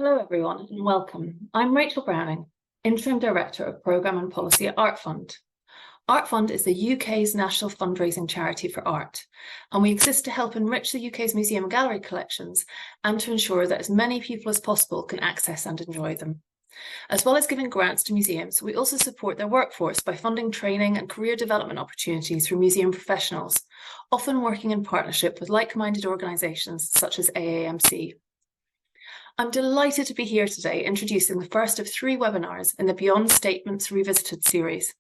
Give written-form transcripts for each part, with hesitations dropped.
Hello everyone and welcome. I'm Rachel Browning, Interim Director of Programme and Policy at Art Fund. Art Fund is the UK's national fundraising charity for art, and we exist to help enrich the UK's museum and gallery collections and to ensure that as many people as possible can access and enjoy them. As well as giving grants to museums, we also support their workforce by funding training and career development opportunities for museum professionals, often working in partnership with like-minded organisations such as AAMC. I'm delighted to be here today introducing the first of 3 webinars in the Beyond Statements Revisited series.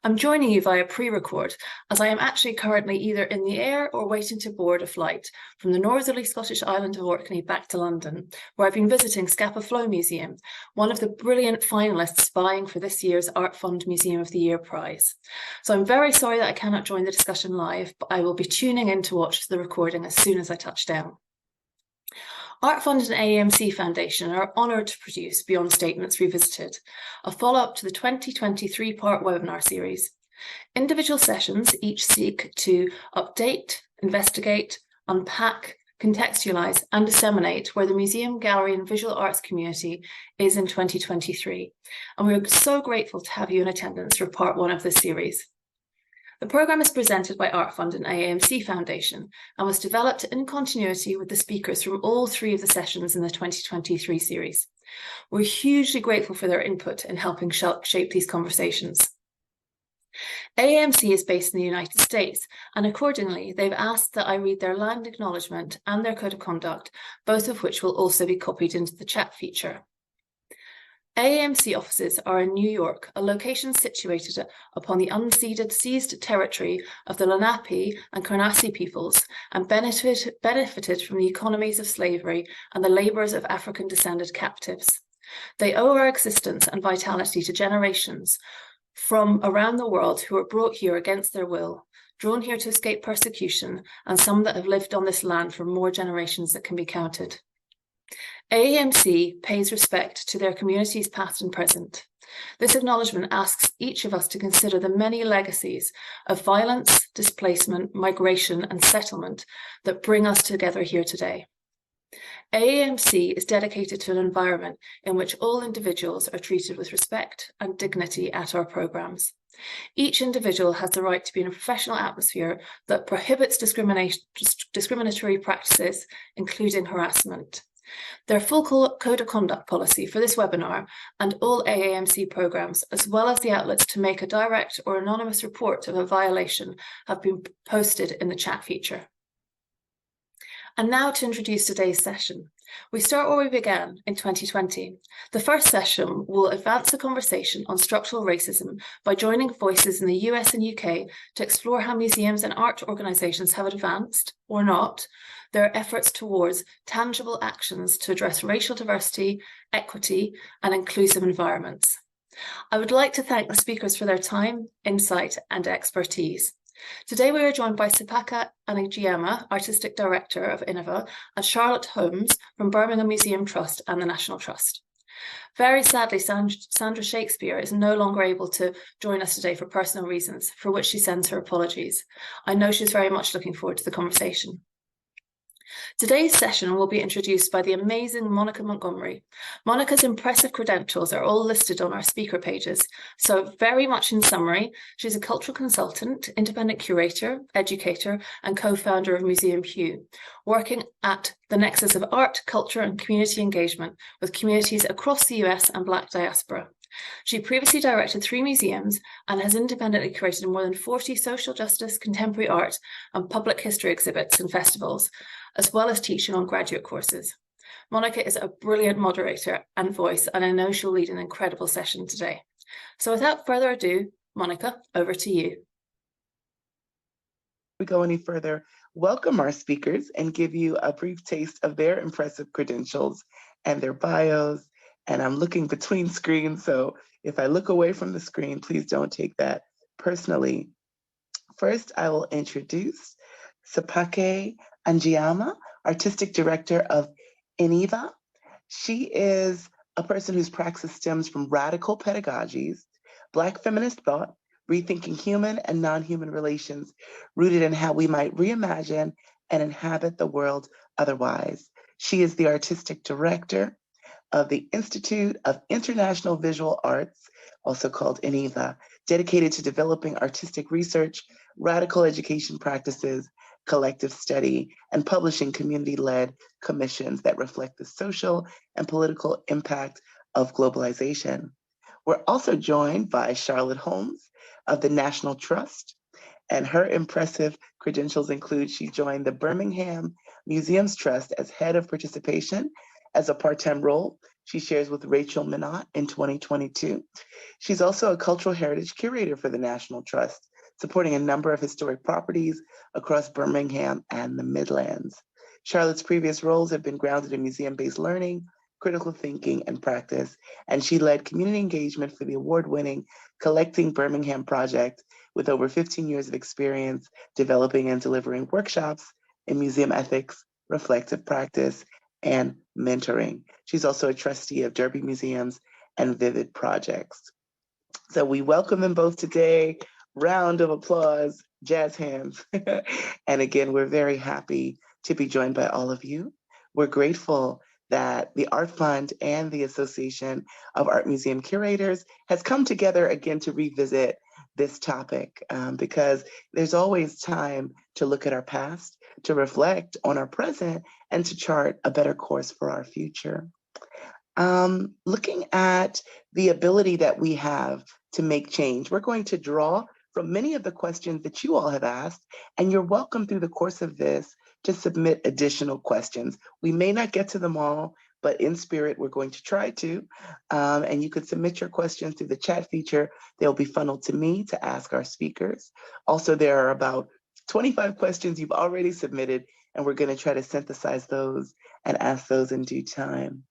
I'm joining you via pre-record as I am actually currently either in the air or waiting to board a flight from the northerly Scottish island of Orkney back to London, where I've been visiting Scapa Flow Museum, one of the brilliant finalists vying for this year's Art Fund Museum of the Year prize. So I'm very sorry that I cannot join the discussion live, but I will be tuning in to watch the recording as soon as I touch down. Art Fund and AAMC Foundation are honoured to produce Beyond Statements Revisited, a follow-up to the 2020 3-part webinar series. Individual sessions each seek to update, investigate, unpack, contextualize and disseminate where the museum, gallery and visual arts community is in 2023. And we're so grateful to have you in attendance for part 1 of this series. The programme is presented by Art Fund and AAMC Foundation and was developed in continuity with the speakers from all 3 of the sessions in the 2023 series. We're hugely grateful for their input in helping shape these conversations. AAMC is based in the United States, and accordingly, they've asked that I read their land acknowledgement and their code of conduct, both of which will also be copied into the chat feature. AAMC offices are in New York, a location situated upon the unceded seized territory of the Lenape and Kernassi peoples and benefited from the economies of slavery and the labours of African-descended captives. They owe our existence and vitality to generations from around the world who were brought here against their will, drawn here to escape persecution, and some that have lived on this land for more generations that can be counted. AAMC pays respect to their communities past and present. This acknowledgement asks each of us to consider the many legacies of violence, displacement, migration and settlement that bring us together here today. AAMC is dedicated to an environment in which all individuals are treated with respect and dignity at our programmes. Each individual has the right to be in a professional atmosphere that prohibits discriminatory practices, including harassment. Their full code of conduct policy for this webinar and all AAMC programmes, as well as the outlets to make a direct or anonymous report of a violation, have been posted in the chat feature. And now to introduce today's session. We start where we began in 2020. The first session will advance a conversation on structural racism by joining voices in the US and UK to explore how museums and art organisations have advanced, or not, their efforts towards tangible actions to address racial diversity, equity and inclusive environments. I would like to thank the speakers for their time, insight and expertise. Today we are joined by Sepake Angiama, Artistic Director of Iniva, and Charlotte Holmes from Birmingham Museum Trust and the National Trust. Very sadly, Sandra Shakespeare is no longer able to join us today for personal reasons, for which she sends her apologies. I know she's very much looking forward to the conversation. Today's session will be introduced by the amazing Monica Montgomery. Monica's impressive credentials are all listed on our speaker pages. So very much in summary, she's a cultural consultant, independent curator, educator, and co-founder of Museum Hue, working at the nexus of art, culture, and community engagement with communities across the US and Black diaspora. She previously directed 3 museums and has independently curated more than 40 social justice, contemporary art, and public history exhibits and festivals, as well as teaching on graduate courses. Monica is a brilliant moderator and voice, and I know she'll lead an incredible session today. So without further ado, Monica, over to you. Before we go any further, welcome our speakers and give you a brief taste of their impressive credentials and their bios. And I'm looking between screens, so if I look away from the screen, please don't take that personally. First, I will introduce Sepake Angiama, Artistic Director of Iniva. She is a person whose praxis stems from radical pedagogies, Black feminist thought, rethinking human and non-human relations, rooted in how we might reimagine and inhabit the world otherwise. She is the Artistic Director of the Institute of International Visual Arts, also called Iniva, dedicated to developing artistic research, radical education practices, collective study, and publishing community-led commissions that reflect the social and political impact of globalization. We're also joined by Charlotte Holmes of the National Trust, and her impressive credentials include she joined the Birmingham Museums Trust as head of participation as a part-time role. She shares with Rachel Minot in 2022. She's also a cultural heritage curator for the National Trust, supporting a number of historic properties across Birmingham and the Midlands. Charlotte's previous roles have been grounded in museum-based learning, critical thinking, and practice, and she led community engagement for the award-winning Collecting Birmingham project with over 15 years of experience developing and delivering workshops in museum ethics, reflective practice, and mentoring. She's also a trustee of Derby Museums and Vivid Projects. So we welcome them both today. Round of applause, jazz hands. And again, we're very happy to be joined by all of you. We're grateful that the Art Fund and the Association of Art Museum Curators has come together again to revisit this topic because there's always time to look at our past, to reflect on our present, and to chart a better course for our future. Looking at the ability that we have to make change, we're going to draw from many of the questions that you all have asked, and you're welcome through the course of this to submit additional questions. We may not get to them all, but in spirit, we're going to try to. And you could submit your questions through the chat feature. They'll be funneled to me to ask our speakers. Also, there are about 25 questions you've already submitted, and we're going to try to synthesize those and ask those in due time.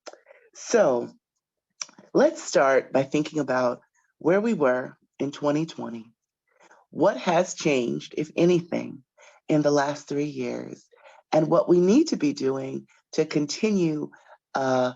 So let's start by thinking about where we were in 2020. What has changed, if anything, in the last 3 years, and what we need to be doing to continue a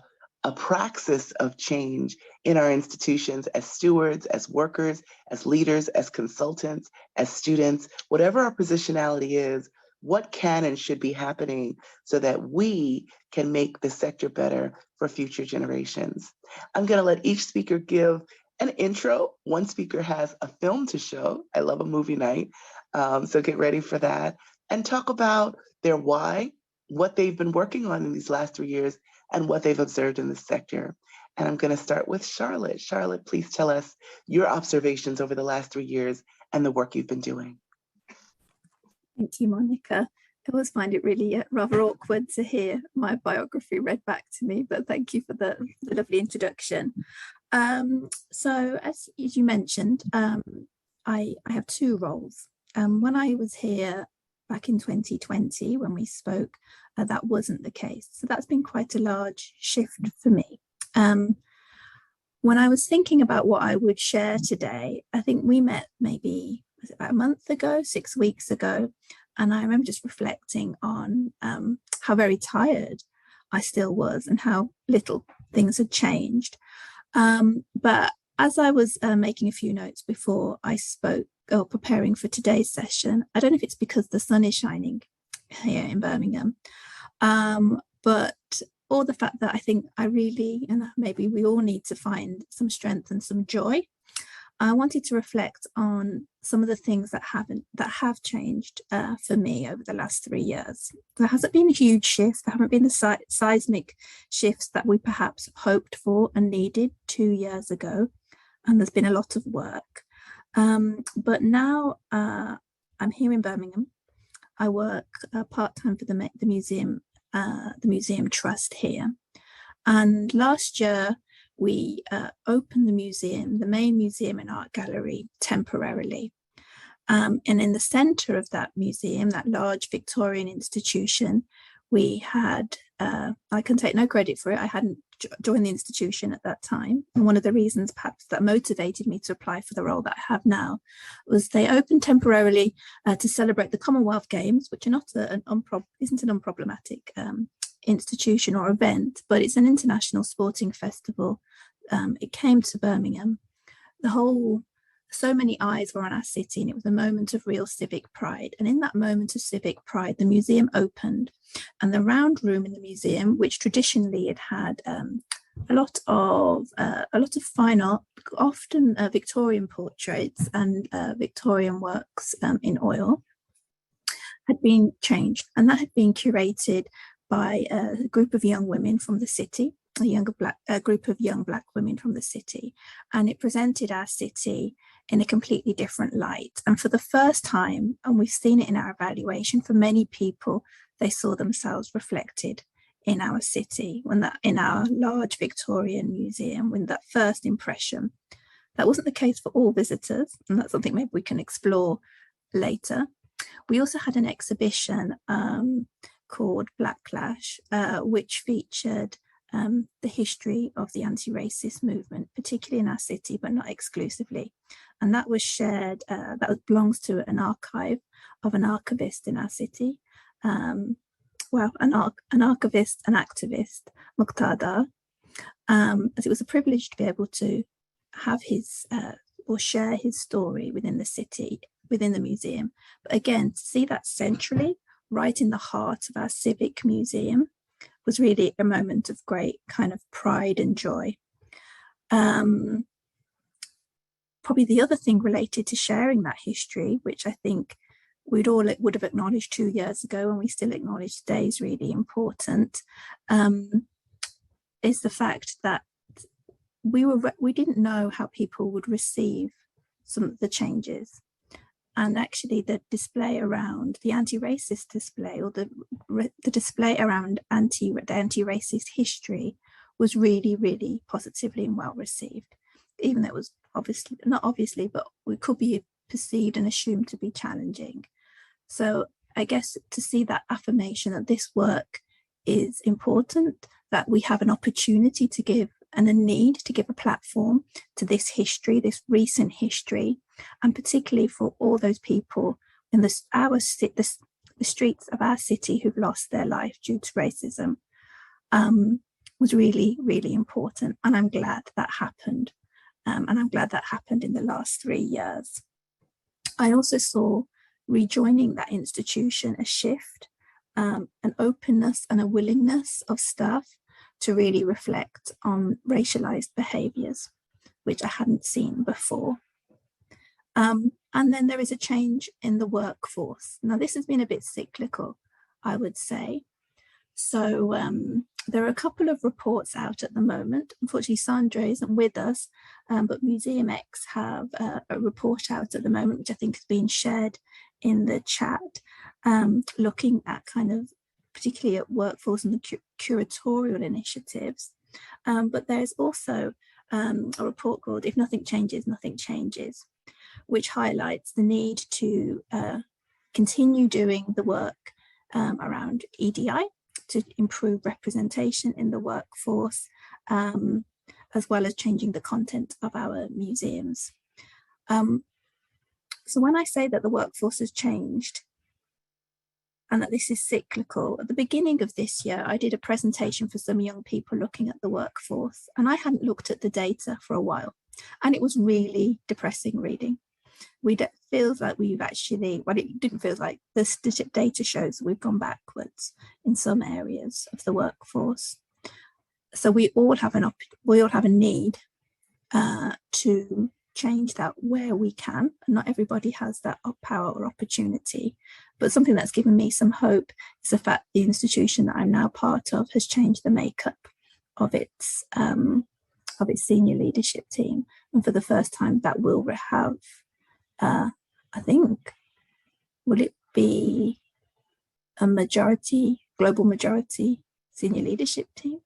praxis of change in our institutions as stewards, as workers, as leaders, as consultants, as students, whatever our positionality is, what can and should be happening so that we can make the sector better for future generations. I'm going to let each speaker give an intro. One speaker has a film to show. I love a movie night, so get ready for that. And talk about their why, what they've been working on in these last 3 years, and what they've observed in the sector. And I'm going to start with Charlotte. Charlotte, please tell us your observations over the last 3 years and the work you've been doing. Thank you, Monica. I always find it really rather awkward to hear my biography read back to me, but thank you for the lovely introduction. So as you mentioned, I have 2 roles. When I was here back in 2020, when we spoke, that wasn't the case. So that's been quite a large shift for me. When I was thinking about what I would share today, I think we met maybe, was it about a month ago, 6 weeks ago, and I remember just reflecting on how very tired I still was and how little things had changed. But as I was making a few notes before I spoke or preparing for today's session, I don't know if it's because the sun is shining here in Birmingham, but or the fact that I think I really, and maybe we all need to find some strength and some joy. I wanted to reflect on some of the things that have changed for me over the last 3 years. There hasn't been a huge shift. There haven't been the seismic shifts that we perhaps hoped for and needed 2 years ago. And there's been a lot of work. But now I'm here in Birmingham. I work part-time for the museum trust here. And last year, we opened the main museum and art gallery temporarily. And in the center of that museum, that large Victorian institution, we had, I can take no credit for it, I hadn't joined the institution at that time. And one of the reasons perhaps that motivated me to apply for the role that I have now was they opened temporarily to celebrate the Commonwealth Games, which are not isn't an unproblematic institution or event, but it's an international sporting festival. It came to Birmingham. So many eyes were on our city, and it was a moment of real civic pride. And in that moment of civic pride, the museum opened, and the round room in the museum, which traditionally it had a lot of fine art, often Victorian portraits and Victorian works in oil, had been changed, and that had been curated by a group of young women from the city, a group of young Black women from the city, and it presented our city in a completely different light. And for the first time, and we've seen it in our evaluation, for many people, they saw themselves reflected in our city, in our large Victorian museum, when that first impression. That wasn't the case for all visitors, and that's something maybe we can explore later. We also had an exhibition called Black Clash, which featured the history of the anti-racist movement, particularly in our city, but not exclusively. And that was shared, that belongs to an archive of an archivist in our city. Well, an archivist, an activist, Muqtada, as it was a privilege to be able to have his, or share his story within the city, within the museum. But again, to see that centrally, right in the heart of our civic museum, was really a moment of great kind of pride and joy. Probably the other thing related to sharing that history, which I think would have acknowledged 2 years ago, and we still acknowledge today is really important, is the fact that we didn't know how people would receive some of the changes. And actually the display around the anti-racist display, or the display around the anti-racist history, was really, really positively and well received, even though it was not obviously, but it could be perceived and assumed to be challenging. So I guess to see that affirmation that this work is important, that we have an opportunity to give and a need to give a platform to this history, this recent history, and particularly for all those people in the streets of our city who've lost their life due to racism, was really, really important. And I'm glad that happened. And I'm glad that happened in the last 3 years. I also saw rejoining that institution a shift, an openness and a willingness of staff to really reflect on racialized behaviors, which I hadn't seen before. And then there is a change in the workforce. Now, this has been a bit cyclical, I would say. So there are a couple of reports out at the moment. Unfortunately, Sandra isn't with us, but Museum X have a report out at the moment, which I think has been shared in the chat, looking at kind of particularly at workforce and the curatorial initiatives. But there's also a report called If Nothing Changes, Nothing Changes, which highlights the need to continue doing the work around EDI to improve representation in the workforce, as well as changing the content of our museums. So when I say that the workforce has changed and that this is cyclical, at the beginning of this year, I did a presentation for some young people looking at the workforce, and I hadn't looked at the data for a while, and it was really depressing reading. It feels like we've actually, well, it didn't feel like the data shows we've gone backwards in some areas of the workforce. So we all have a need to change that where we can, and not everybody has that power or opportunity. But something that's given me some hope is the fact the institution that I'm now part of has changed the makeup of its senior leadership team, and for the first time that will have, I think, will it be a global majority senior leadership team?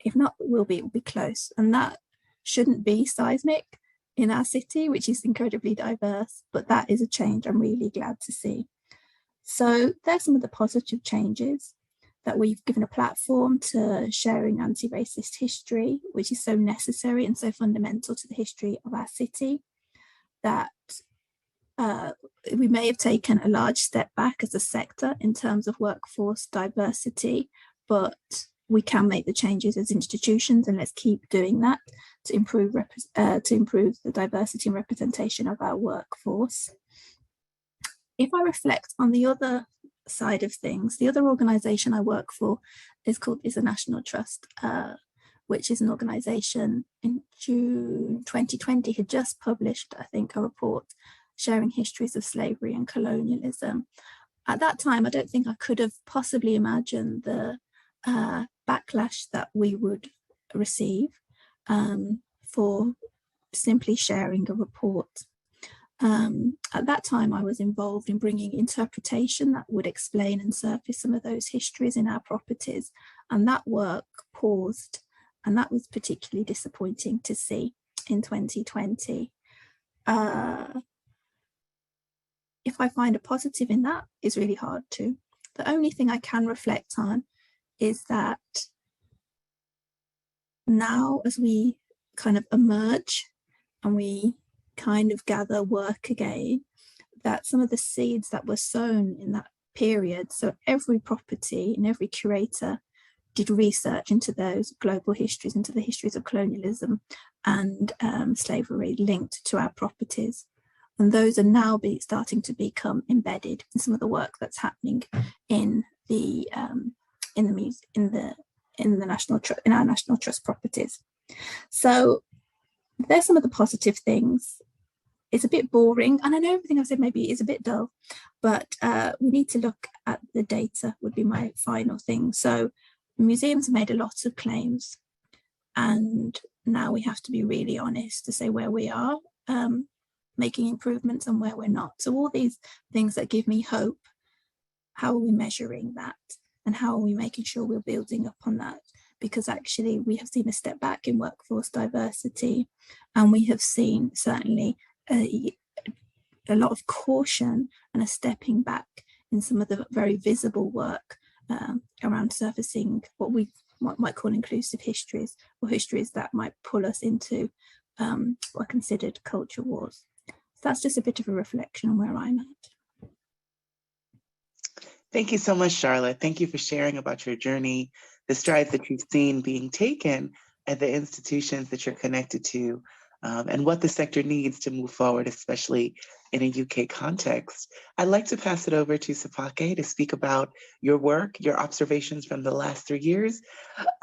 If not, it will be close, and that shouldn't be seismic in our city, which is incredibly diverse, but that is a change I'm really glad to see. So there's some of the positive changes, that we've given a platform to sharing anti-racist history, which is so necessary and so fundamental to the history of our city, that we may have taken a large step back as a sector in terms of workforce diversity, but we can make the changes as institutions, and let's keep doing that to improve the diversity and representation of our workforce. If I reflect on the other side of things, the other organisation I work for is a National Trust, which is an organisation in June 2020, had just published, I think, a report sharing histories of slavery and colonialism. At that time, I don't think I could have possibly imagined the backlash that we would receive for simply sharing a report. At that time, I was involved in bringing interpretation that would explain and surface some of those histories in our properties, and that work paused, and that was particularly disappointing to see in 2020. If I find a positive in that, is really hard to. The only thing I can reflect on is that now, as we kind of emerge and we kind of gather work again, that some of the seeds that were sown in that period, so every property and every curator did research into those global histories, into the histories of colonialism and slavery linked to our properties. And those are now starting to become embedded in some of the work that's happening in our National Trust properties. So there's some of the positive things. It's a bit boring, and I know everything I've said maybe is a bit dull, but we need to look at the data, would be my final thing. So museums have made a lot of claims, and now we have to be really honest to say where we are making improvements and where we're not. So all these things that give me hope, how are we measuring that? And how are we making sure we're building up on that? Because actually we have seen a step back in workforce diversity, and we have seen certainly a lot of caution and a stepping back in some of the very visible work around surfacing what we might call inclusive histories, or histories that might pull us into what are considered culture wars. So that's just a bit of a reflection on where I'm at. Thank you so much, Charlotte. Thank you for sharing about your journey, the strides that you've seen being taken at the institutions that you're connected to, and what the sector needs to move forward, especially in a UK context. I'd like to pass it over to Sepake to speak about your work, your observations from the last 3 years,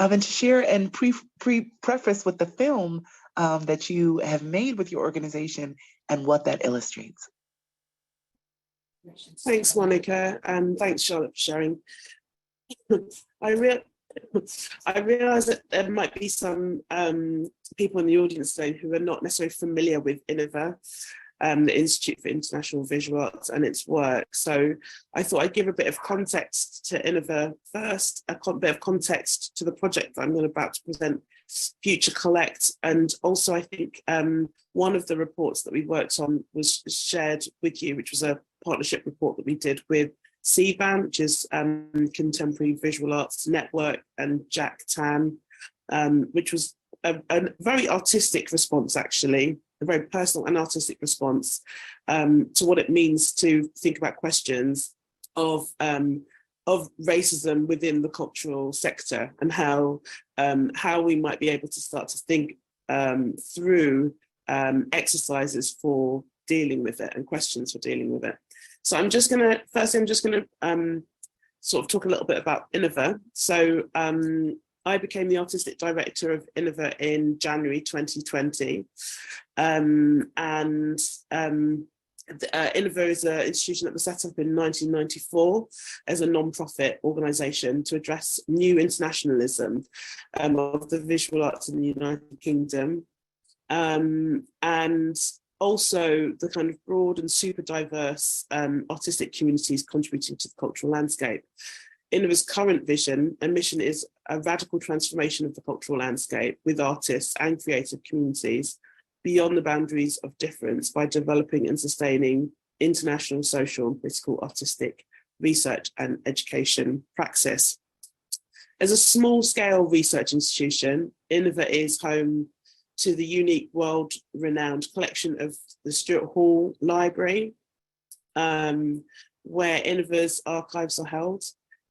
and to share and preface with the film that you have made with your organization and what that illustrates. Thanks, Monica, and thanks, Charlotte, for sharing. I realise that there might be some people in the audience today who are not necessarily familiar with Iniva, the Institute for International Visual Arts, and its work. So I thought I'd give a bit of context to Iniva first, a bit of context to the project that I'm about to present, Future Collect. And also I think one of the reports that we worked on was shared with you, which was a partnership report that we did with CVAN, which is Contemporary Visual Arts Network, and Jack Tan, which was a very artistic response, actually, a very personal and artistic response to what it means to think about questions of racism within the cultural sector, and how we might be able to start to think through exercises for dealing with it and questions for dealing with it. So I'm just going to sort of talk a little bit about Iniva. So I became the artistic director of Iniva in January 2020. Iniva is an institution that was set up in 1994 as a non-profit organisation to address new internationalism of the visual arts in the United Kingdom. And also the kind of broad and super diverse artistic communities contributing to the cultural landscape. Iniva's current vision and mission is a radical transformation of the cultural landscape with artists and creative communities beyond the boundaries of difference by developing and sustaining international, social and political artistic research and education praxis. As a small-scale research institution, Iniva is home to the unique world-renowned collection of the Stuart Hall Library, where Iniva's archives are held.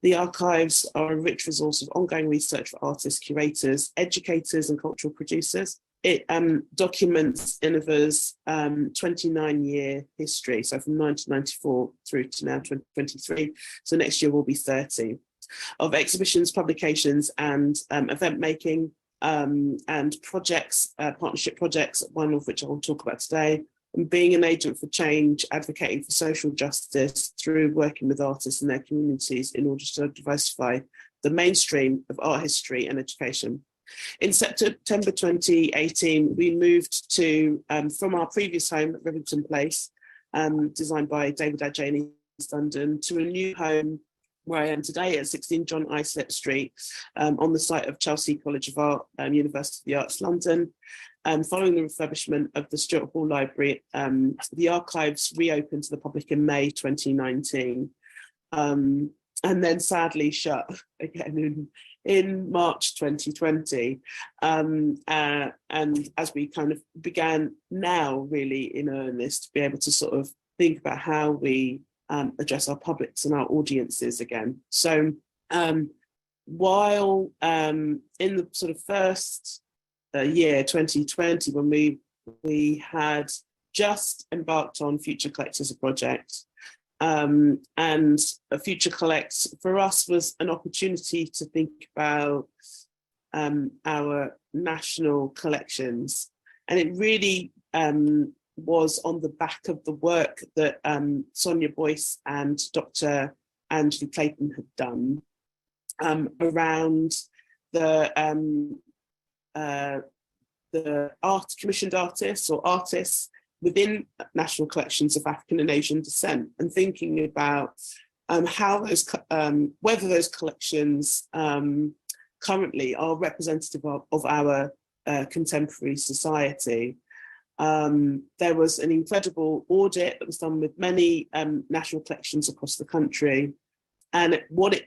The archives are a rich resource of ongoing research for artists, curators, educators, and cultural producers. It documents Iniva's 29-year history, so from 1994 through to now 2023. So next year will be 30, of exhibitions, publications, and event making, and projects, partnership projects, one of which I will talk about today, and being an agent for change, advocating for social justice through working with artists and their communities in order to diversify the mainstream of art history and education. In September 2018, we moved to from our previous home at Rivington Place, designed by David Adjay in East London, to a new home where I am today at 16 John Islip Street, on the site of Chelsea College of Art, University of the Arts London. Following the refurbishment of the Stuart Hall Library, the archives reopened to the public in May 2019, and then sadly shut again in March 2020. And as we kind of began now really in earnest to be able to sort of think about how we address our publics and our audiences again. So while in the sort of first year 2020, when we had just embarked on Future Collect as a project, and a Future Collect for us was an opportunity to think about our national collections, and it really was on the back of the work that Sonia Boyce and Dr. Angela Clayton had done around the commissioned artists or artists within national collections of African and Asian descent, and thinking about how those, whether those collections currently are representative of our contemporary society. There was an incredible audit that was done with many national collections across the country, and what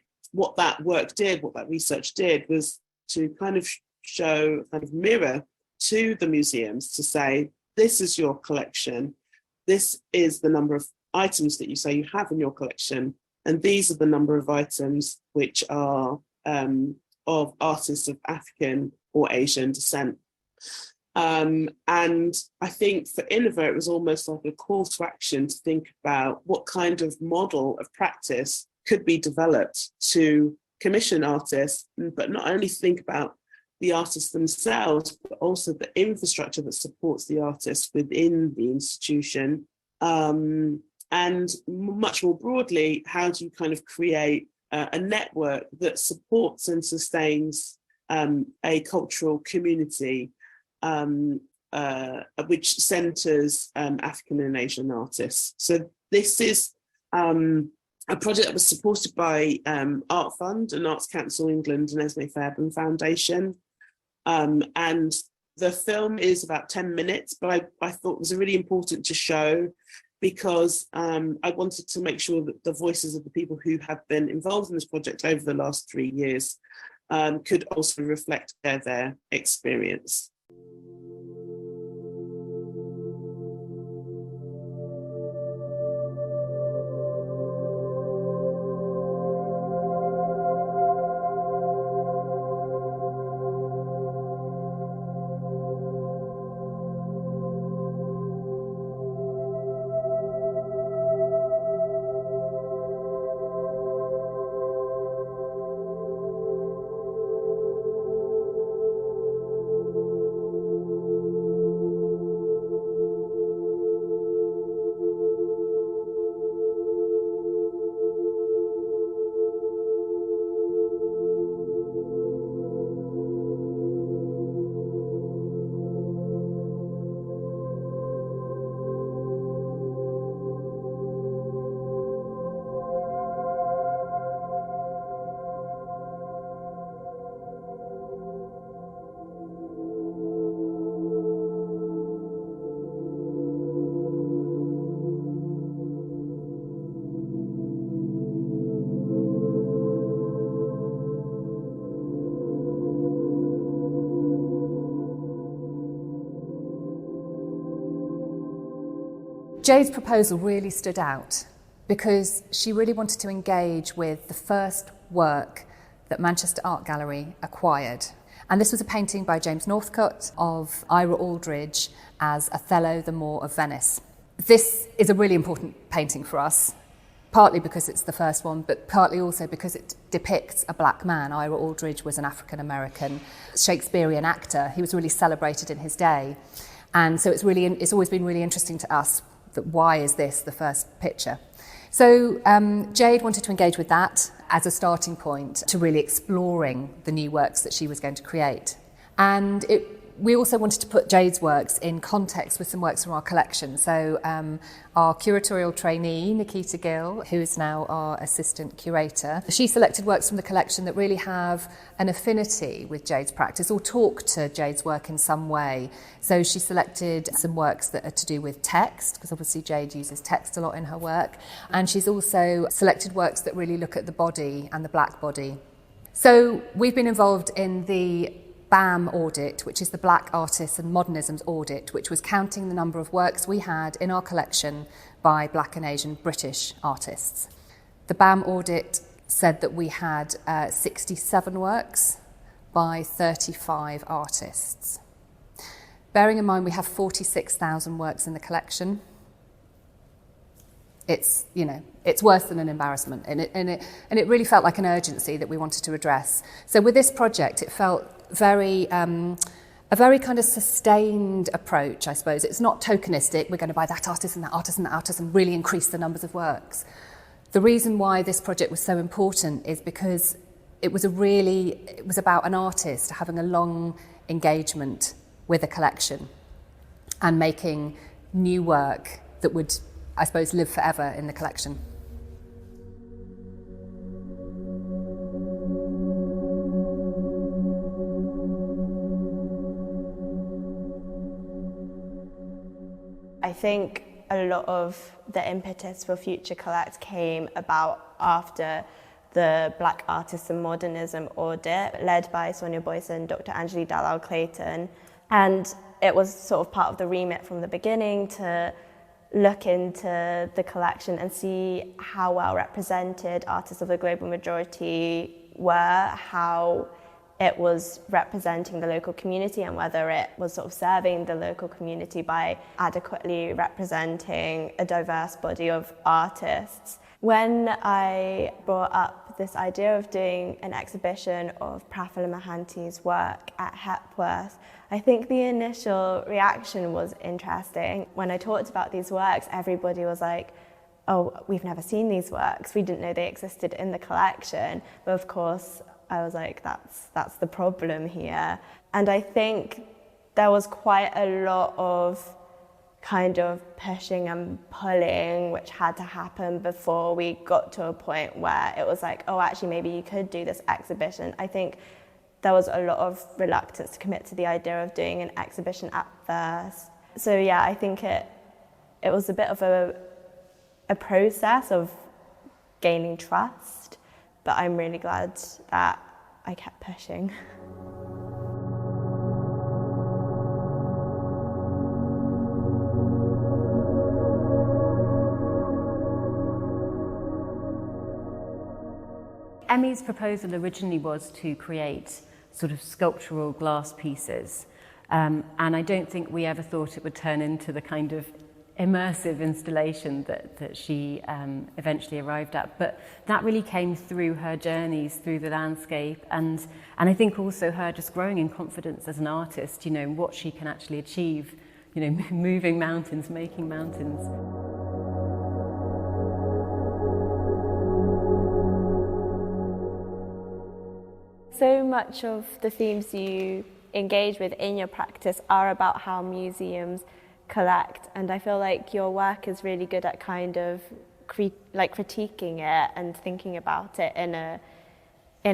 that work did, what that research did, was to kind of show, kind of mirror to the museums to say, this is your collection, this is the number of items that you say you have in your collection, and these are the number of items which are of artists of African or Asian descent. And I think for Iniva, it was almost like a call to action to think about what kind of model of practice could be developed to commission artists, but not only think about the artists themselves, but also the infrastructure that supports the artists within the institution. And much more broadly, how do you kind of create a network that supports and sustains a cultural community which centres African and Asian artists. So this is a project that was supported by Art Fund and Arts Council England and Esme Fairbairn Foundation. And the film is about 10 minutes, but I thought it was really important to show because I wanted to make sure that the voices of the people who have been involved in this project over the last 3 years could also reflect their experience. Jay's proposal really stood out because she really wanted to engage with the first work that Manchester Art Gallery acquired. And this was a painting by James Northcote of Ira Aldridge as Othello, the Moor of Venice. This is a really important painting for us partly because it's the first one, but partly also because it depicts a black man. Ira Aldridge was an African-American Shakespearean actor. He was really celebrated in his day. And so it's always been really interesting to us that why is this the first picture? So Jade wanted to engage with that as a starting point to really exploring the new works that she was going to create. And we also wanted to put Jade's works in context with some works from our collection. So our curatorial trainee, Nikita Gill, who is now our assistant curator, she selected works from the collection that really have an affinity with Jade's practice or talk to Jade's work in some way. So she selected some works that are to do with text, because obviously Jade uses text a lot in her work. And she's also selected works that really look at the body and the black body. So we've been involved in the BAM audit, which is the Black Artists and Modernisms audit, which was counting the number of works we had in our collection by Black and Asian British artists. The BAM audit said that we had 67 works by 35 artists. Bearing in mind we have 46,000 works in the collection, it's worse than an embarrassment, and it really felt like an urgency that we wanted to address. So with this project, it felt a very kind of sustained approach, I suppose. It's not tokenistic, we're going to buy that artist and that artist and that artist and really increase the numbers of works. The reason why this project was so important is because it was about an artist having a long engagement with a collection and making new work that would, I suppose, live forever in the collection. I think a lot of the impetus for Future Collect came about after the Black Artists and Modernism audit, led by Sonia Boyce and Dr. Anjali Dalal Clayton. And it was sort of part of the remit from the beginning to look into the collection and see how well represented artists of the global majority were, how it was representing the local community and whether it was sort of serving the local community by adequately representing a diverse body of artists. When I brought up this idea of doing an exhibition of Prafula Mohanty's work at Hepworth, I think the initial reaction was interesting. When I talked about these works, everybody was like, oh, we've never seen these works. We didn't know they existed in the collection. But of course, I was like, that's the problem here. And I think there was quite a lot of kind of pushing and pulling which had to happen before we got to a point where it was like, oh, actually, maybe you could do this exhibition. I think there was a lot of reluctance to commit to the idea of doing an exhibition at first. So yeah, I think it was a bit of a process of gaining trust, but I'm really glad that I kept pushing. Emmy's proposal originally was to create sort of sculptural glass pieces, and I don't think we ever thought it would turn into the kind of immersive installation that she eventually arrived at. But that really came through her journeys through the landscape, and I think also her just growing in confidence as an artist, you know, what she can actually achieve, you know, moving mountains, making mountains. So much of the themes you engage with in your practice are about how museums collect, and I feel like your work is really good at kind of critiquing it and thinking about it in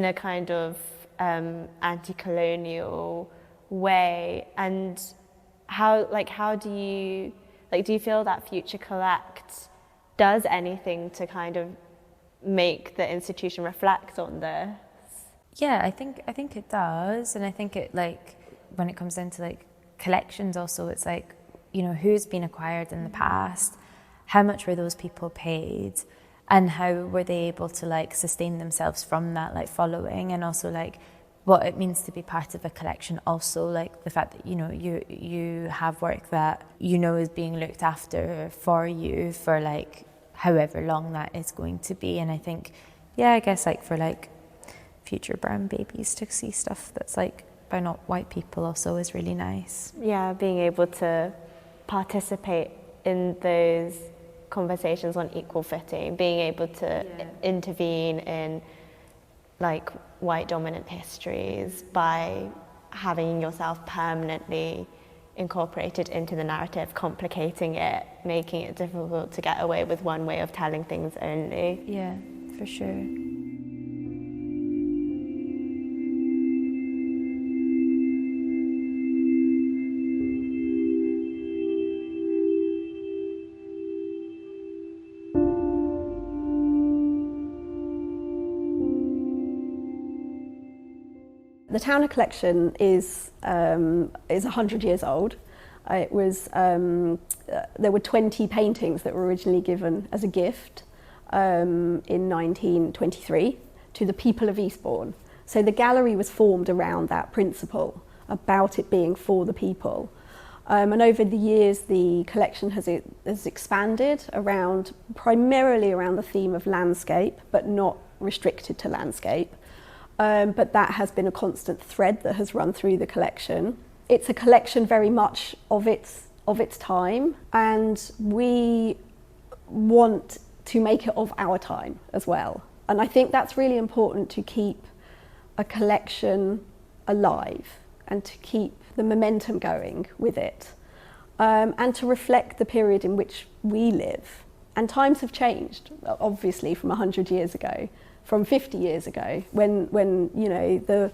a kind of anti-colonial way. And how do you feel that Future Collect does anything to kind of make the institution reflect on this? Yeah, I think it does, and I think it, like, when it comes into like collections also, it's like, you know, who's been acquired in the past, how much were those people paid, and how were they able to like sustain themselves from that like following, and also like what it means to be part of a collection, also like the fact that, you know, you have work that you know is being looked after for you for like however long that is going to be. And I think, yeah, I guess like for like future brown babies to see stuff that's like by not white people also is really nice. Yeah, being able to participate in those conversations on equal footing, being able to intervene in like white dominant histories by having yourself permanently incorporated into the narrative, complicating it, making it difficult to get away with one way of telling things only. Yeah, for sure. The Towner collection is 100 years old. It was there were 20 paintings that were originally given as a gift in 1923 to the people of Eastbourne. So the gallery was formed around that principle, about it being for the people. And over the years, the collection has expanded primarily around the theme of landscape, but not restricted to landscape. But that has been a constant thread that has run through the collection. It's a collection very much of its time, and we want to make it of our time as well. And I think that's really important, to keep a collection alive and to keep the momentum going with it, and to reflect the period in which we live. And times have changed, obviously, from 100 years ago. From 50 years ago, when you know the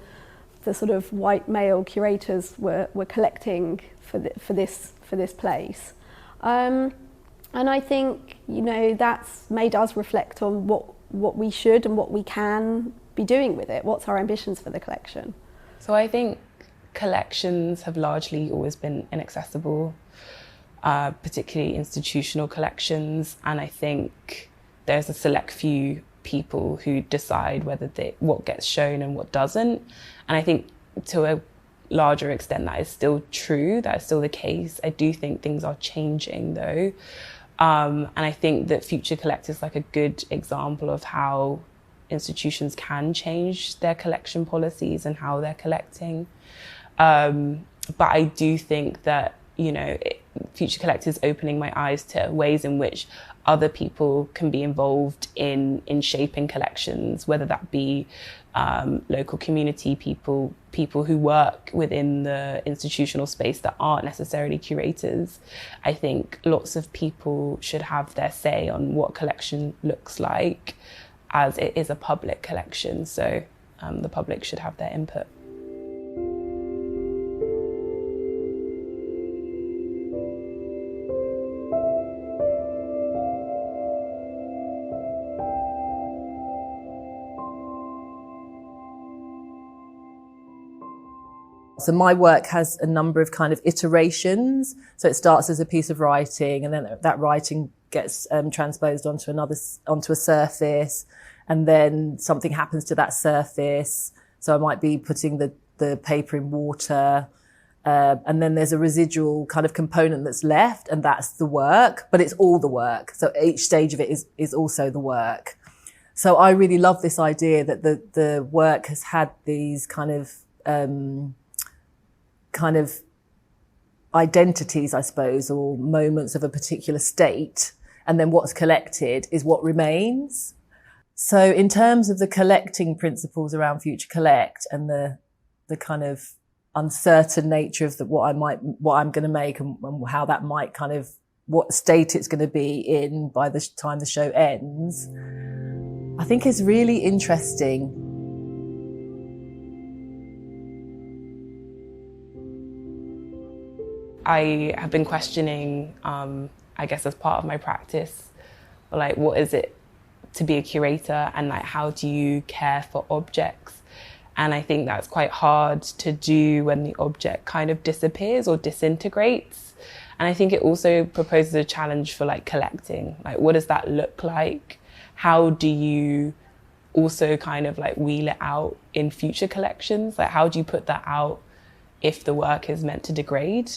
sort of white male curators were collecting for this place, and I think, you know, that's made us reflect on what we should and what we can be doing with it. What's our ambitions for the collection? So I think collections have largely always been inaccessible, particularly institutional collections, and I think there's a select few people who decide what gets shown and what doesn't. And I think to a larger extent that is still true, that is still the case. I do think things are changing though. And I think that Future Collect is like a good example of how institutions can change their collection policies and how they're collecting. But I do think that, you know, Future Collect is opening my eyes to ways in which other people can be involved in shaping collections, whether that be local community people who work within the institutional space that aren't necessarily curators. I think lots of people should have their say on what collection looks like, as it is a public collection, so the public should have their input. So my work has a number of kind of iterations. So it starts as a piece of writing, and then that writing gets transposed onto a surface, and then something happens to that surface. So I might be putting the paper in water, and then there's a residual kind of component that's left, and that's the work, but it's all the work. So each stage of it is also the work. So I really love this idea that the work has had these kind of identities, I suppose, or moments of a particular state, and then what's collected is what remains. So in terms of the collecting principles around Future Collect and the kind of uncertain nature of what I'm going to make and how that might kind of, what state it's going to be in by the time the show ends, I think is really interesting. I have been questioning, I guess as part of my practice, like what is it to be a curator, and like how do you care for objects? And I think that's quite hard to do when the object kind of disappears or disintegrates. And I think it also proposes a challenge for like collecting. Like, what does that look like? How do you also kind of like wheel it out in future collections? Like, how do you put that out if the work is meant to degrade?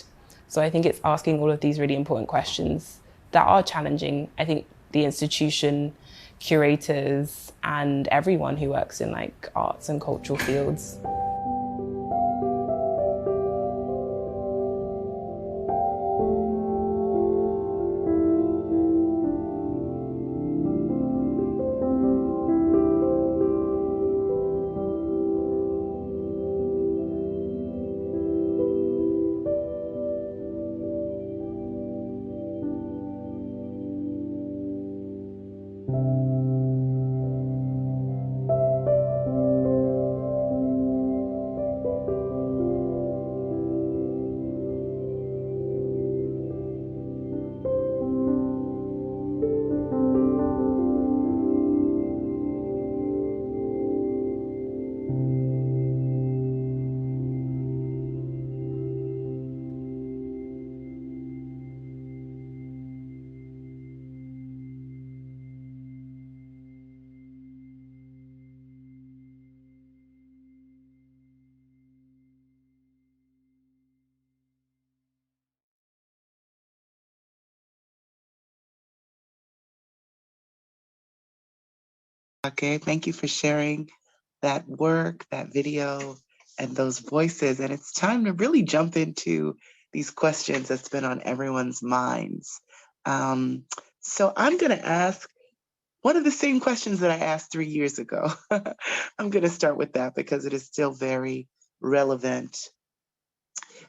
So I think it's asking all of these really important questions that are challenging. I think the institution, curators, and everyone who works in like arts and cultural fields. Okay, thank you for sharing that work, that video, and those voices. And it's time to really jump into these questions that's been on everyone's minds. So I'm going to ask one of the same questions that I asked 3 years ago. I'm going to start with that because it is still very relevant.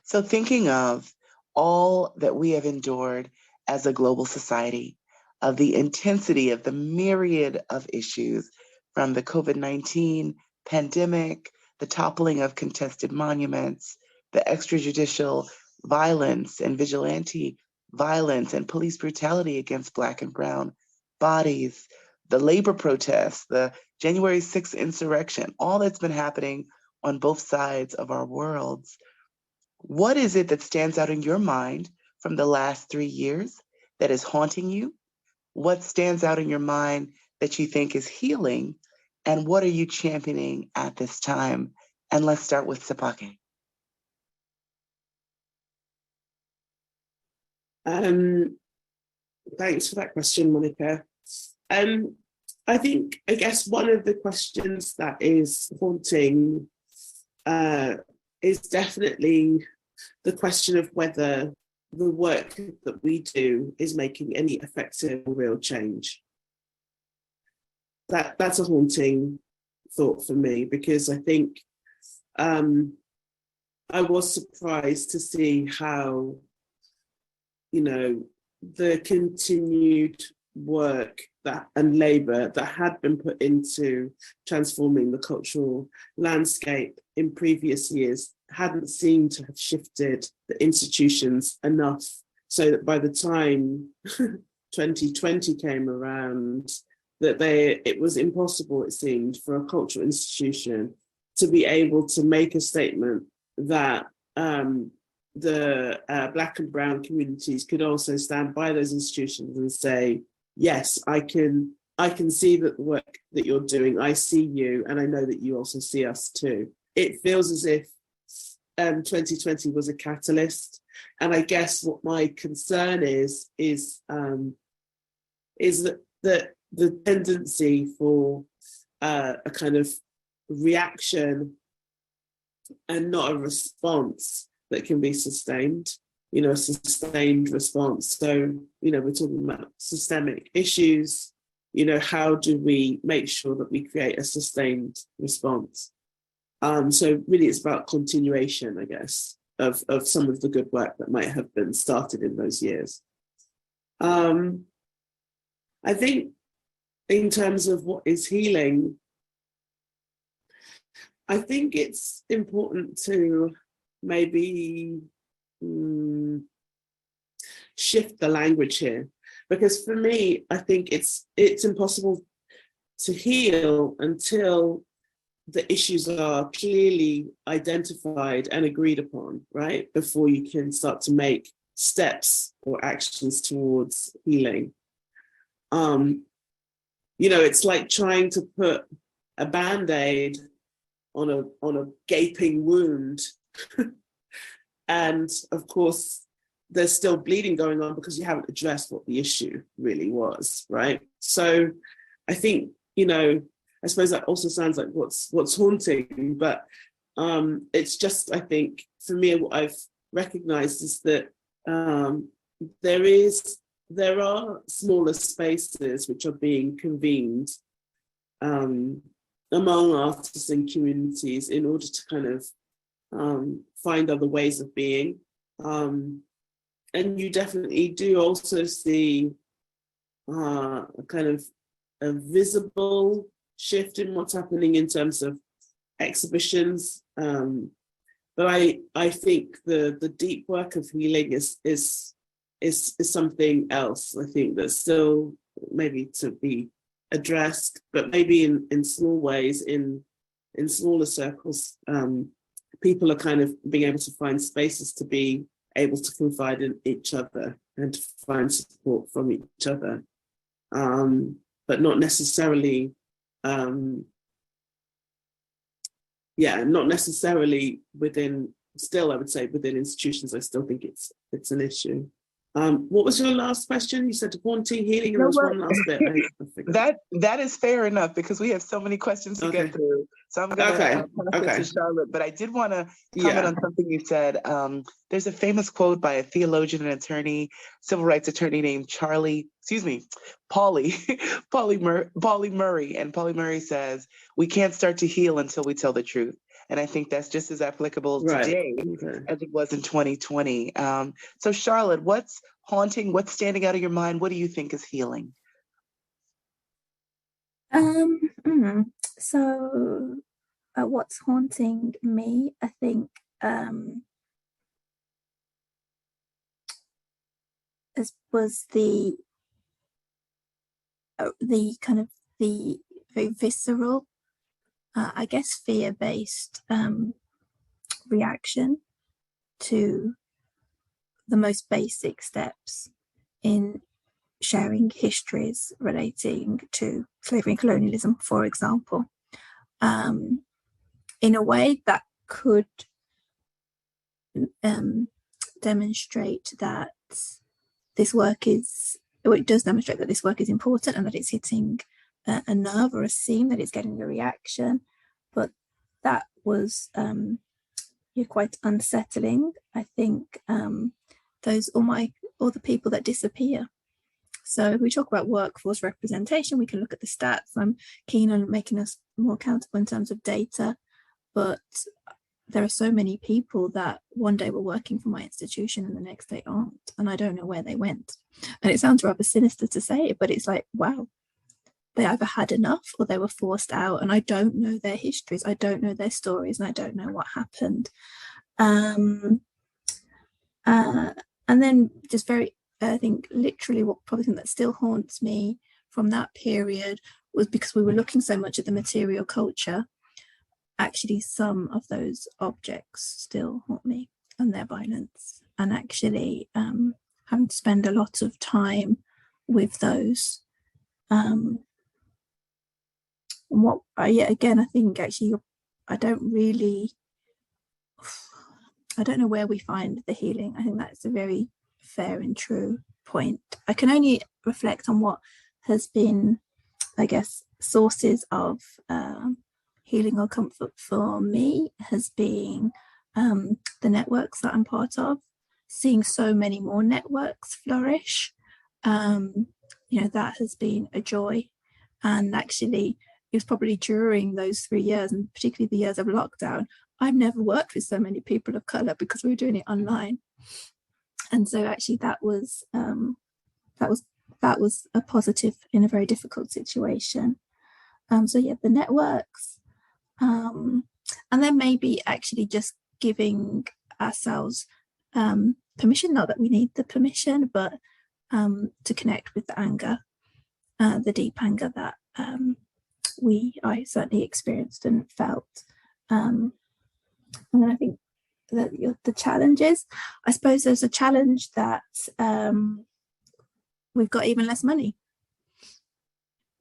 So thinking of all that we have endured as a global society, of the intensity of the myriad of issues from the COVID-19 pandemic, the toppling of contested monuments, the extrajudicial violence and vigilante violence and police brutality against Black and Brown bodies, the labor protests, the January 6th insurrection, all that's been happening on both sides of our worlds. What is it that stands out in your mind from the last 3 years that is haunting you? What stands out in your mind that you think is healing? And what are you championing at this time? And let's start with Sepake. Thanks for that question, Monica. I guess one of the questions that is haunting is definitely the question of whether the work that we do is making any effective or real change. That's a haunting thought for me, because I think I was surprised to see how, the continued work and labour that had been put into transforming the cultural landscape in previous years hadn't seemed to have shifted the institutions enough, so that by the time 2020 came around, that it was impossible, it seemed, for a cultural institution to be able to make a statement that the Black and Brown communities could also stand by those institutions and say, yes, I can see that the work that you're doing, I see you, and I know that you also see us too. It feels as if 2020 was a catalyst. And I guess what my concern is that the tendency for a kind of reaction and not a response that can be sustained, a sustained response. So, we're talking about systemic issues, how do we make sure that we create a sustained response? So really it's about continuation, I guess, of some of the good work that might have been started in those years. I think in terms of what is healing, I think it's important to maybe shift the language here, because for me, I think it's impossible to heal until the issues are clearly identified and agreed upon, right? Before you can start to make steps or actions towards healing. It's like trying to put a Band-Aid on a gaping wound. And of course, there's still bleeding going on because you haven't addressed what the issue really was, right? So I think, you know, I suppose that also sounds like what's haunting, but it's just, I think, for me, what I've recognized is that there are smaller spaces which are being convened among artists and communities in order to kind of find other ways of being. And you definitely do also see a kind of a visible shift in what's happening in terms of exhibitions. But I think the deep work of healing is something else. I think that's still maybe to be addressed, but maybe in small ways, in smaller circles, people are kind of being able to find spaces to be able to confide in each other and to find support from each other, but not necessarily, not necessarily within. Still, I would say within institutions, I still think it's an issue. What was your last question? You said haunting, healing, and there was one last bit. That is fair enough because we have so many questions to get through. So I'm going to pass it to Charlotte, but I did want to comment on something you said. There's a famous quote by a theologian and attorney, civil rights attorney named Paulie Murray. And Paulie Murray says, "We can't start to heal until we tell the truth." And I think that's just as applicable today as it was in 2020. So Charlotte, what's haunting? What's standing out of your mind? What do you think is healing? So what's haunting me, I think, was the kind of the very visceral, I guess, fear-based reaction to the most basic steps in sharing histories relating to slavery and colonialism, for example, in a way that could demonstrate that this work is, it does demonstrate that this work is important and that it's hitting a nerve or a scene, that it's getting a reaction, but that was quite unsettling. I think all the people that disappear. So if we talk about workforce representation, we can look at the stats. I'm keen on making us more accountable in terms of data, but there are so many people that one day were working for my institution and the next day aren't, and I don't know where they went. And it sounds rather sinister to say it, but it's like, wow, they either had enough or they were forced out, and I don't know their histories, I don't know their stories, and I don't know what happened. And then just I think literally what probably thing that still haunts me from that period was because we were looking so much at the material culture. Actually, some of those objects still haunt me and their violence, and actually having to spend a lot of time with those. Again, I think actually I don't know where we find the healing. I think that's a very fair and true point. I can only reflect on what has been, I guess, sources of healing or comfort for me has been the networks that I'm part of, seeing so many more networks flourish. That has been a joy. And actually, it was probably during those 3 years, and particularly the years of lockdown, I've never worked with so many people of colour because we were doing it online. And so actually that was a positive in a very difficult situation. The networks, and then maybe actually just giving ourselves permission, not that we need the permission, but to connect with the anger, the deep anger that I certainly experienced and felt. And then I think that the challenges, I suppose there's a challenge that we've got even less money.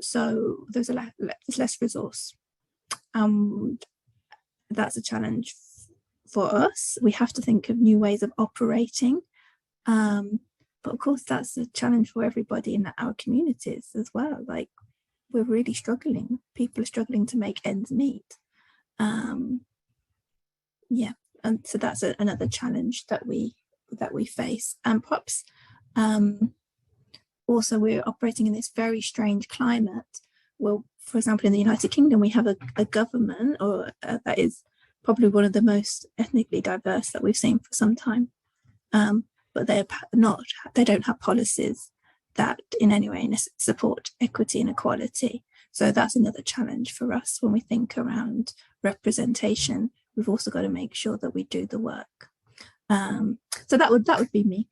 So there's less resource. That's a challenge for us. We have to think of new ways of operating But of course, that's a challenge for everybody in our communities as well. Like, we're really struggling. People are struggling to make ends meet. Yeah, and so that's another challenge that we face. And perhaps also we're operating in this very strange climate. Well, for example, in the United Kingdom, we have a government that is probably one of the most ethnically diverse that we've seen for some time. But they don't have policies that in any way support equity and equality. So that's another challenge for us when we think around representation. We've also got to make sure that we do the work. So that would be me.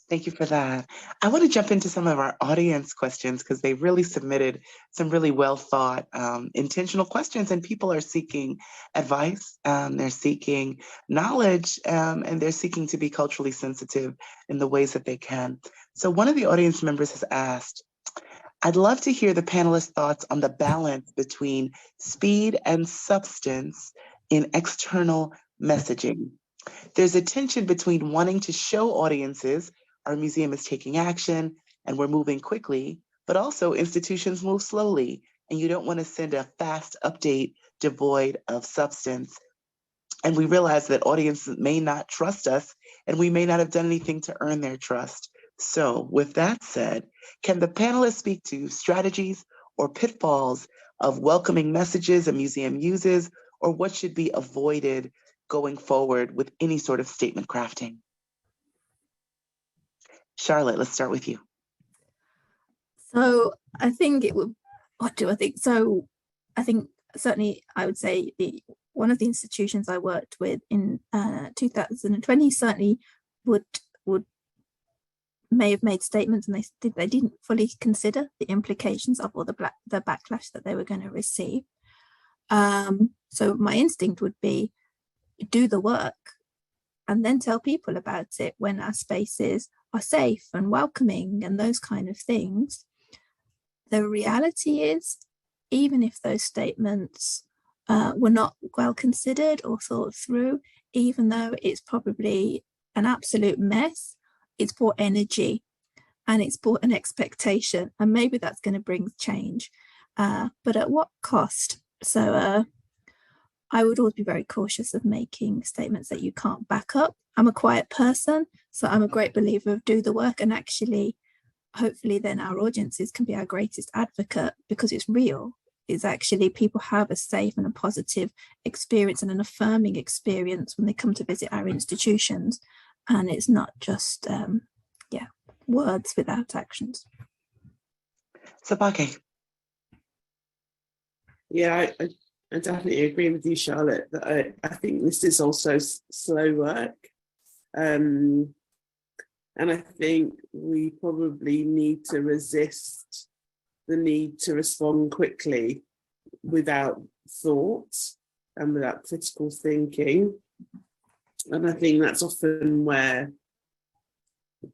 Thank you for that. I want to jump into some of our audience questions because they really submitted some really well thought, intentional questions, and people are seeking advice, they're seeking knowledge, and they're seeking to be culturally sensitive in the ways that they can. So one of the audience members has asked, I'd love to hear the panelists' thoughts on the balance between speed and substance in external messaging. There's a tension between wanting to show audiences our museum is taking action and we're moving quickly, but also institutions move slowly and you don't want to send a fast update devoid of substance. And we realize that audiences may not trust us and we may not have done anything to earn their trust. So with that said, can the panelists speak to strategies or pitfalls of welcoming messages a museum uses, or what should be avoided going forward with any sort of statement crafting? Charlotte, let's start with you. So I think what do I think? So I think certainly I would say one of the institutions I worked with in 2020 certainly may have made statements and they didn't fully consider the implications of all the backlash that they were going to receive. So my instinct would be do the work and then tell people about it when our spaces are safe and welcoming and those kind of things. The reality is, even if those statements were not well considered or thought through, even though it's probably an absolute mess, it's brought energy and it's brought an expectation, and maybe that's going to bring change. But at what cost? So I would always be very cautious of making statements that you can't back up. I'm a quiet person, so I'm a great believer of do the work, and actually, hopefully then our audiences can be our greatest advocate because it's real. It's actually people have a safe and a positive experience and an affirming experience when they come to visit our institutions. And it's not just, words without actions. Sepake. Yeah, I definitely agree with you, Charlotte, that I think this is also slow work. And I think we probably need to resist the need to respond quickly without thought and without critical thinking. And I think that's often where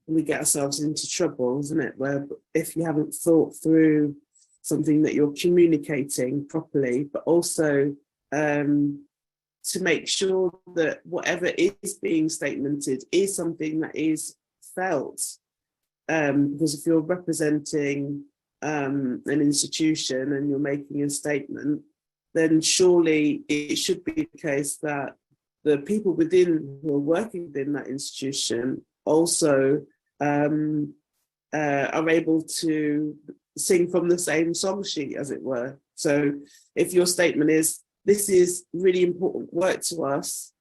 we get ourselves into trouble, isn't it? Where if you haven't thought through something that you're communicating properly, but also to make sure that whatever is being statemented is something that is felt. Because if you're representing an institution and you're making a statement, then surely it should be the case that the people who are working within that institution also are able to sing from the same song sheet, as it were. So if your statement is, this is really important work to us,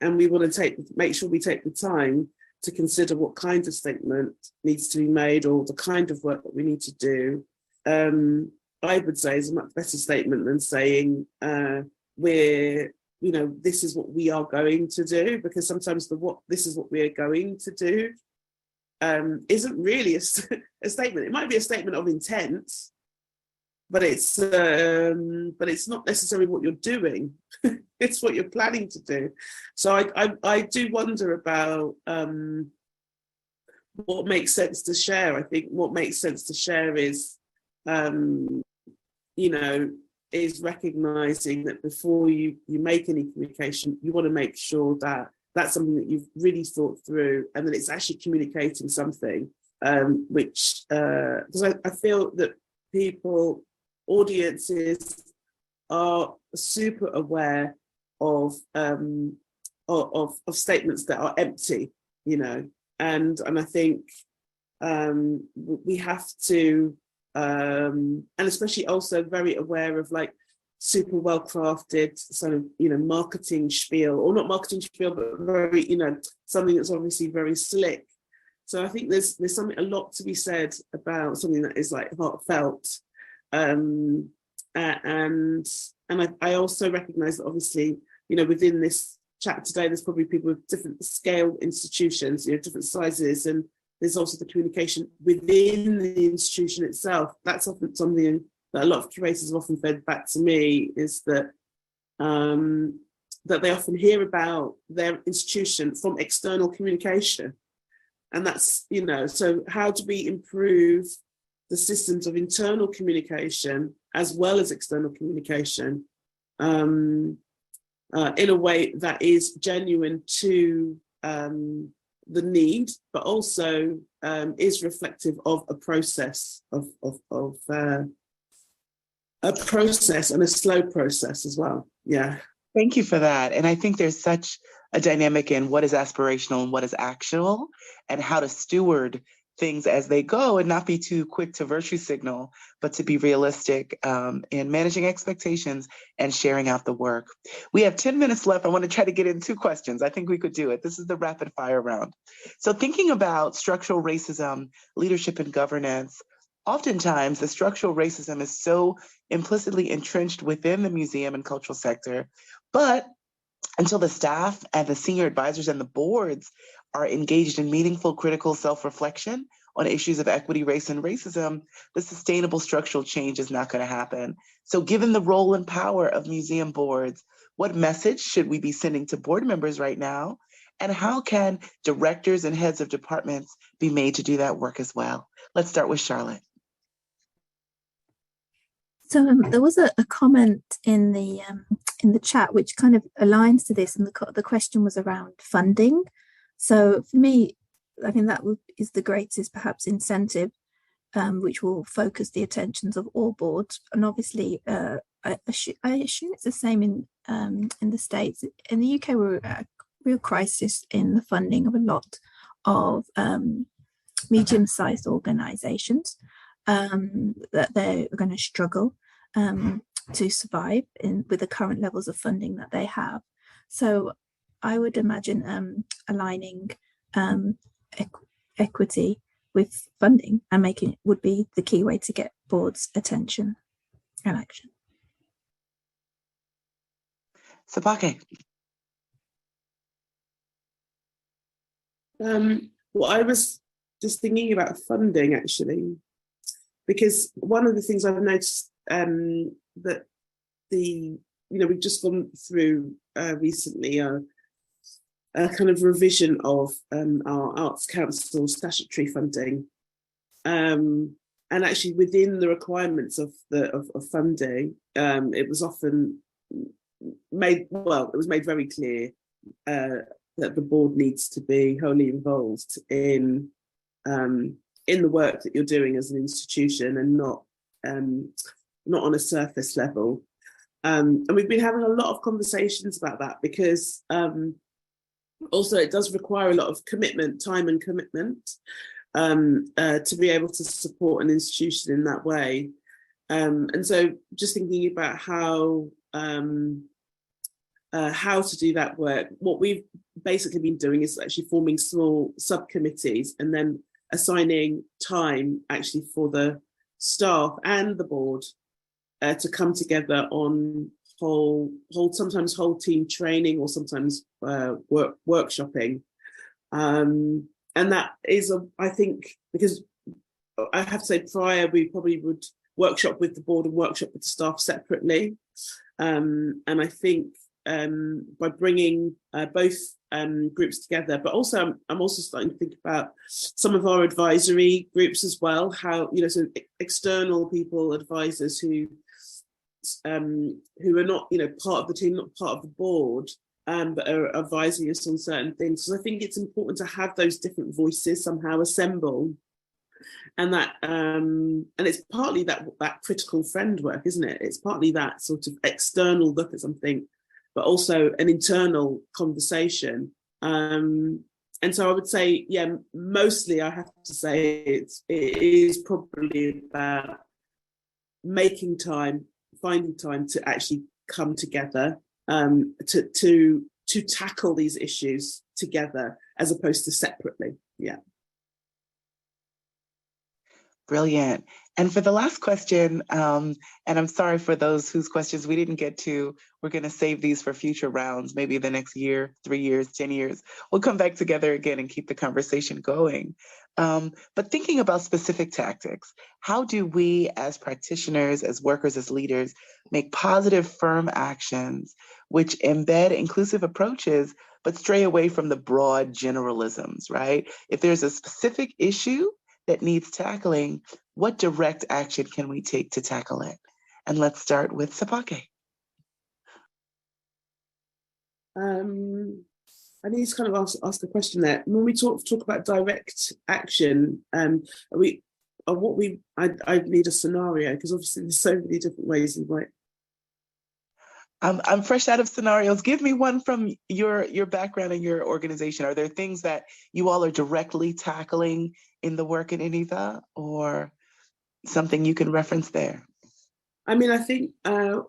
and we want to make sure we take the time to consider what kind of statement needs to be made or the kind of work that we need to do, I would say is a much better statement than saying this is what we are going to do, because sometimes this is what we are going to do isn't really a statement. It might be a statement of intent, but it's not necessarily what you're doing. It's what you're planning to do. So I do wonder about what makes sense to share. I think what makes sense to share is is recognizing that before you make any communication, you want to make sure that that's something that you've really thought through, and then it's actually communicating something, which, because I feel that audiences are super aware of statements that are empty, you know, and I think we have to, and especially also very aware of like super well crafted sort of, you know, marketing spiel, or not marketing spiel, but very, you know, something that's obviously very slick. So I think there's a lot to be said about something that is like heartfelt. And I also recognize that obviously, you know, within this chat today, there's probably people with different scale institutions, you know, different sizes, and there's also the communication within the institution itself. That's often something that a lot of curators have often fed back to me, is that that they often hear about their institution from external communication. And that's, you know, so how do we improve the systems of internal communication as well as external communication in a way that is genuine to the need, but also is reflective of a process a process, and a slow process as well. Yeah. Thank you for that. And I think there's such a dynamic in what is aspirational and what is actual, and how to steward things as they go and not be too quick to virtue signal, but to be realistic in managing expectations and sharing out the work. We have 10 minutes left. I want to try to get in 2 questions. I think we could do it. This is the rapid fire round. So thinking about structural racism, leadership and governance, oftentimes the structural racism is so implicitly entrenched within the museum and cultural sector, but until the staff and the senior advisors and the boards are engaged in meaningful, critical self-reflection on issues of equity, race, and racism, the sustainable structural change is not going to happen. So given the role and power of museum boards, what message should we be sending to board members right now? And how can directors and heads of departments be made to do that work as well? Let's start with Charlotte. So there was a comment in the chat which kind of aligns to this, and the question was around funding. So for me, I think that is the greatest perhaps incentive, which will focus the attentions of all boards. And obviously, I assume it's the same in the States. In the UK, we're at a real crisis in the funding of a lot of medium-sized organisations. That they're going to struggle to survive with the current levels of funding that they have. So I would imagine aligning equity with funding and making it would be the key way to get boards' attention and action. Sepake. Well, I was just thinking about funding actually, because one of the things I've noticed that we've just gone through recently a kind of revision of our Arts Council statutory funding, and actually within the requirements of funding, it was often made very clear that the board needs to be wholly involved in the work that you're doing as an institution, and not on a surface level. And we've been having a lot of conversations about that, because also it does require a lot of commitment, time and commitment, to be able to support an institution in that way. And so just thinking about how to do that work, what we've basically been doing is actually forming small subcommittees and then assigning time actually for the staff and the board to come together on sometimes whole team training, or sometimes workshopping. And that is, I think, because I have to say prior, we probably would workshop with the board and workshop with the staff separately. And I think by bringing both groups together, but also I'm also starting to think about some of our advisory groups as well, how, so external people, advisors who are not, part of the team, not part of the board, that are advising us on certain things. So I think it's important to have those different voices somehow assemble, and that and it's partly that critical friend work, isn't it? It's partly that sort of external look at something, but also an internal conversation. And so I would say, yeah, mostly I have to say it is probably about making time, finding time to actually come together, to tackle these issues together as opposed to separately. Yeah. Brilliant. And for the last question, and I'm sorry for those whose questions we didn't get to, we're going to save these for future rounds, maybe the next year, 3 years, 10 years. We'll come back together again and keep the conversation going. But thinking about specific tactics, how do we as practitioners, as workers, as leaders, make positive, firm actions which embed inclusive approaches, but stray away from the broad generalisms, right? If there's a specific issue that needs tackling, what direct action can we take to tackle it? And let's start with Sepake. I need to kind of ask a question there. When we talk about direct action, I need a scenario, because obviously there's so many different ways you might. I'm fresh out of scenarios. Give me one from your background and your organization. Are there things that you all are directly tackling in the work at Iniva, or something you can reference there? I mean, I think, I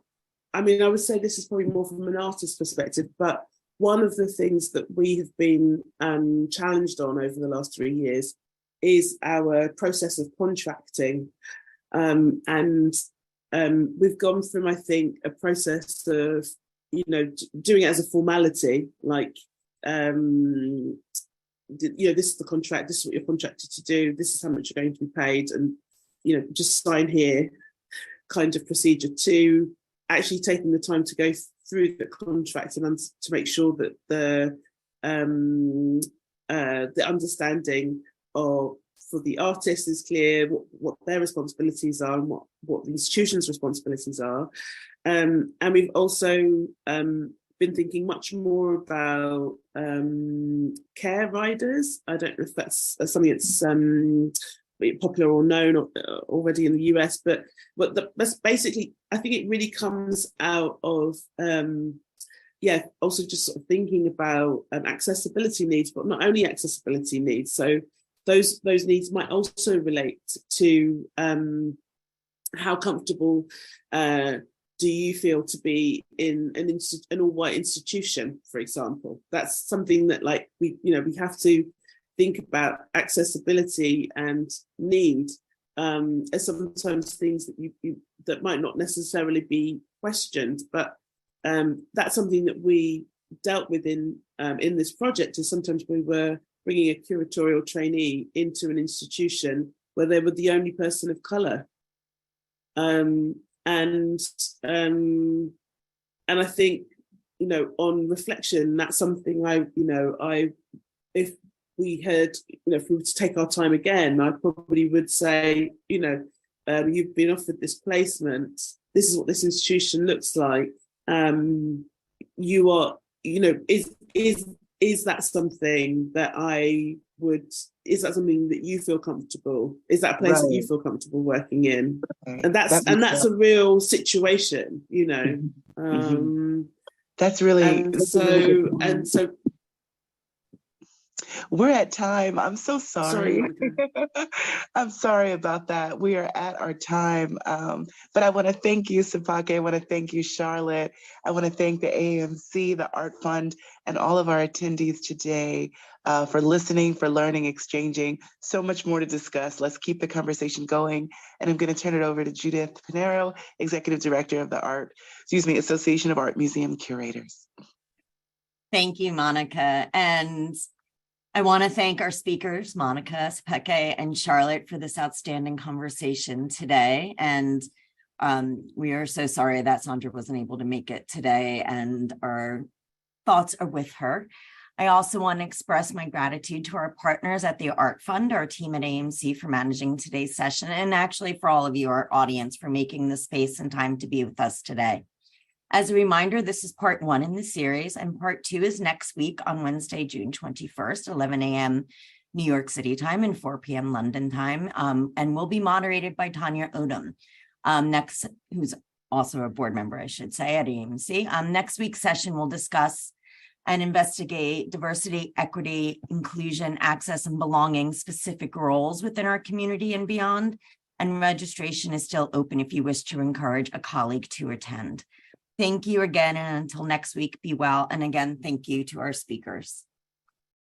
would say this is probably more from an artist's perspective, but one of the things that we have been challenged on over the last 3 years is our process of contracting. We've gone from, I think, a process of, doing it as a formality, like, this is the contract, this is what you're contracted to do, this is how much you're going to be paid, and, just sign here kind of procedure, to actually taking the time to go through the contract and to make sure that the understanding for the artist is clear, what their responsibilities are and what the institution's responsibilities are. And we've also been thinking much more about care riders. I don't know if that's something that's popular or known already in the US, but that's basically, I think it really comes out of also just sort of thinking about accessibility needs, but not only accessibility needs. So those needs might also relate to how comfortable do you feel to be in an all-white institution, for example. That's something that, like, we have to think about accessibility and need as sometimes things that that might not necessarily be questioned, but that's something that we dealt with in this project. Is sometimes we were bringing a curatorial trainee into an institution where they were the only person of colour, and I think, on reflection, that's something if we were to take our time again, I probably would say, you've been offered this placement, this is what this institution looks like. You are, is that something that is that something that you feel comfortable? Is that a place that you feel comfortable working in? Right. And that's a real situation, That's really, so we're at time. I'm so sorry. I'm sorry about that. We are at our time. But I want to thank you, Sepake. I want to thank you, Charlotte. I want to thank the AAMC, the Art Fund, and all of our attendees today for listening, for learning, exchanging. So much more to discuss. Let's keep the conversation going. And I'm going to turn it over to Judith Pinero, Executive Director of the Association of Art Museum Curators. Thank you, Monica. And I want to thank our speakers, Monica, Sepake, and Charlotte, for this outstanding conversation today. And we are so sorry that Sandra wasn't able to make it today, and our thoughts are with her. I also want to express my gratitude to our partners at the Art Fund, our team at AAMC, for managing today's session, and actually for all of you, our audience, for making the space and time to be with us today. As a reminder, this is part 1 in the series, and part 2 is next week on Wednesday, June 21st, 11 a.m. New York City time and 4 p.m. London time, and will be moderated by Tanya Odom, who's also a board member, I should say, at AAMC. Next week's session will discuss and investigate diversity, equity, inclusion, access, and belonging specific roles within our community and beyond. And registration is still open if you wish to encourage a colleague to attend. Thank you again, and until next week, be well. And again, thank you to our speakers.